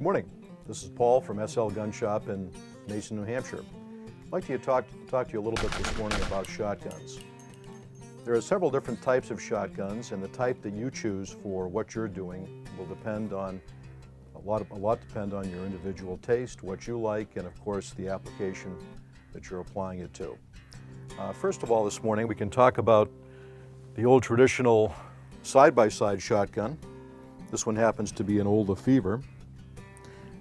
Good morning. This is Paul from SL Gun Shop in Mason, New Hampshire. I'd like to talk to you a little bit this morning about shotguns. There are several different types of shotguns, and the type that you choose for what you're doing will depend on a lot depend on your individual taste, what you like, and of course the application that you're applying it to. First of all, this morning we can talk about the old traditional side-by-side shotgun. This one happens to be an old Lefevre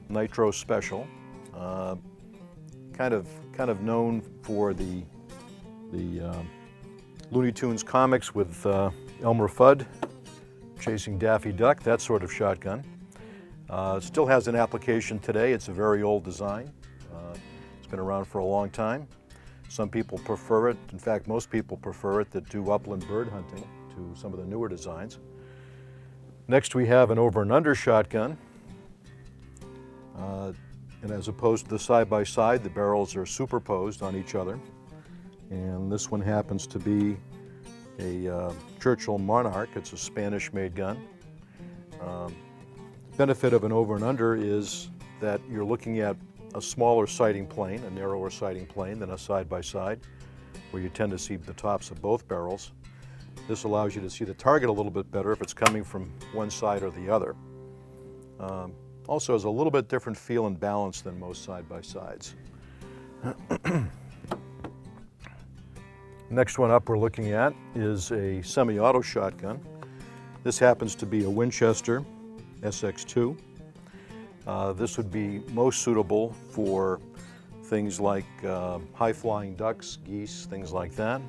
Nitro Special, kind of known for the Looney Tunes comics with Elmer Fudd chasing Daffy Duck, that sort of shotgun. It still has an application today. It's a very old design. It's been around for a long time. Some people prefer it. In fact, most people prefer it that do upland bird hunting to some of the newer designs. Next, we have an over and under shotgun. And as opposed to the side-by-side, the barrels are superposed on each other. And this one happens to be a Churchill Monarch. It's a Spanish-made gun. Benefit of an over and under is that you're looking at a smaller sighting plane, a narrower sighting plane than a side-by-side, where you tend to see the tops of both barrels. This allows you to see the target a little bit better if it's coming from one side or the other. Also has a little bit different feel and balance than most side-by-sides. Next one up we're looking at is a semi-auto shotgun. This happens to be a Winchester SX2. This would be most suitable for things like high-flying ducks, geese, things like that.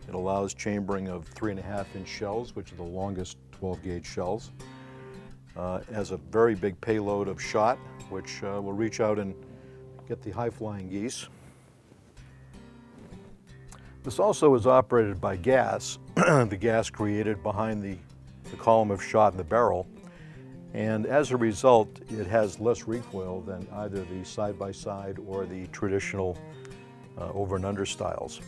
It allows chambering of 3.5-inch shells, which are the longest 12-gauge shells. Has a very big payload of shot, which will reach out and get the high-flying geese. This also is operated by gas, the gas created behind the column of shot in the barrel. And as a result, it has less recoil than either the side-by-side or the traditional over and under styles.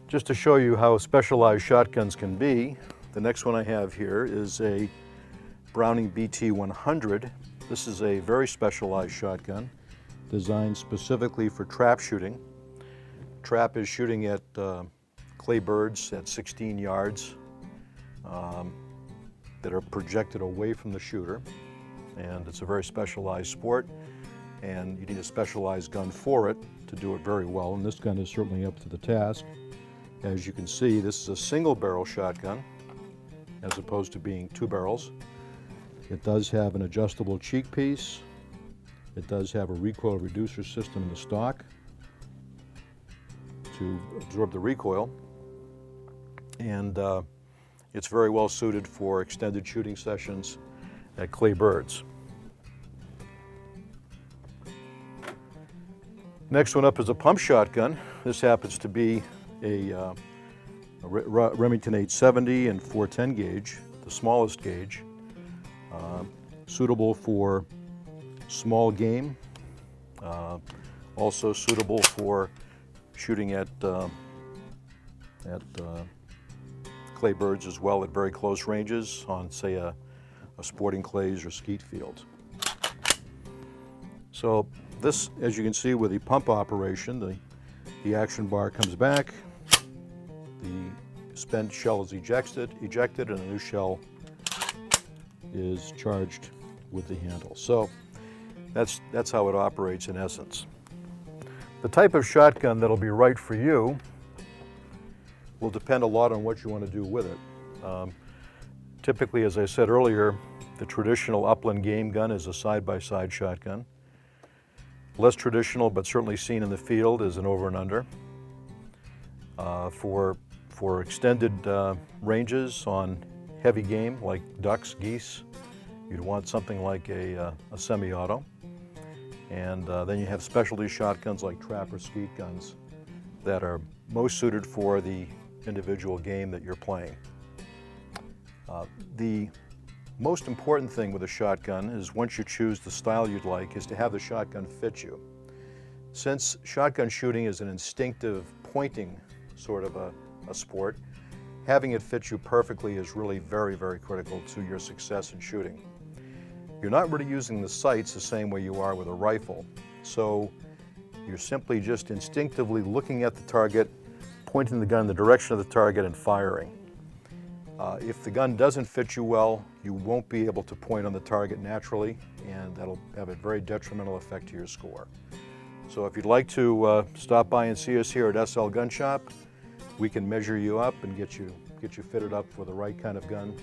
Just to show you how specialized shotguns can be, the next one I have here is a Browning BT-100. This is a very specialized shotgun designed specifically for trap shooting. Trap is shooting at clay birds at 16 yards that are projected away from the shooter, and it's a very specialized sport, and you need a specialized gun for it to do it very well, and this gun is certainly up to the task. As you can see, this is a single barrel shotgun as opposed to being two barrels. It does have an adjustable cheek piece. It does have a recoil reducer system in the stock to absorb the recoil, and it's very well suited for extended shooting sessions at clay birds. Next one up is a pump shotgun. This happens to be a Remington 870 and 410 gauge, the smallest gauge, suitable for small game, also suitable for shooting at clay birds as well at very close ranges on, say, a sporting clays or skeet field. So this, as you can see with the pump operation, the action bar comes back, the spent shell is ejected, and a new shell is charged with the handle. So that's how it operates in essence. The type of shotgun that'll be right for you will depend a lot on what you want to do with it. Typically, as I said earlier, the traditional upland game gun is a side-by-side shotgun. Less traditional, but certainly seen in the field, is an over and under. For extended ranges on heavy game like ducks, geese, you'd want something like a semi-auto. And then you have specialty shotguns like trap or skeet guns that are most suited for the individual game that you're playing. The most important thing with a shotgun is, once you choose the style you'd like, is to have the shotgun fit you. Since shotgun shooting is an instinctive pointing sort of a sport, having it fit you perfectly is really very, very critical to your success in shooting. you're not really using the sights the same way you are with a rifle. So you're simply just instinctively looking at the target, pointing the gun in the direction of the target and firing. If the gun doesn't fit you well, you won't be able to point on the target naturally, and that'll have a very detrimental effect to your score. So if you'd like to stop by and see us here at SL Gun Shop, we can measure you up and get you fitted up for the right kind of gun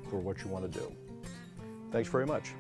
for what you want to do. Thanks very much.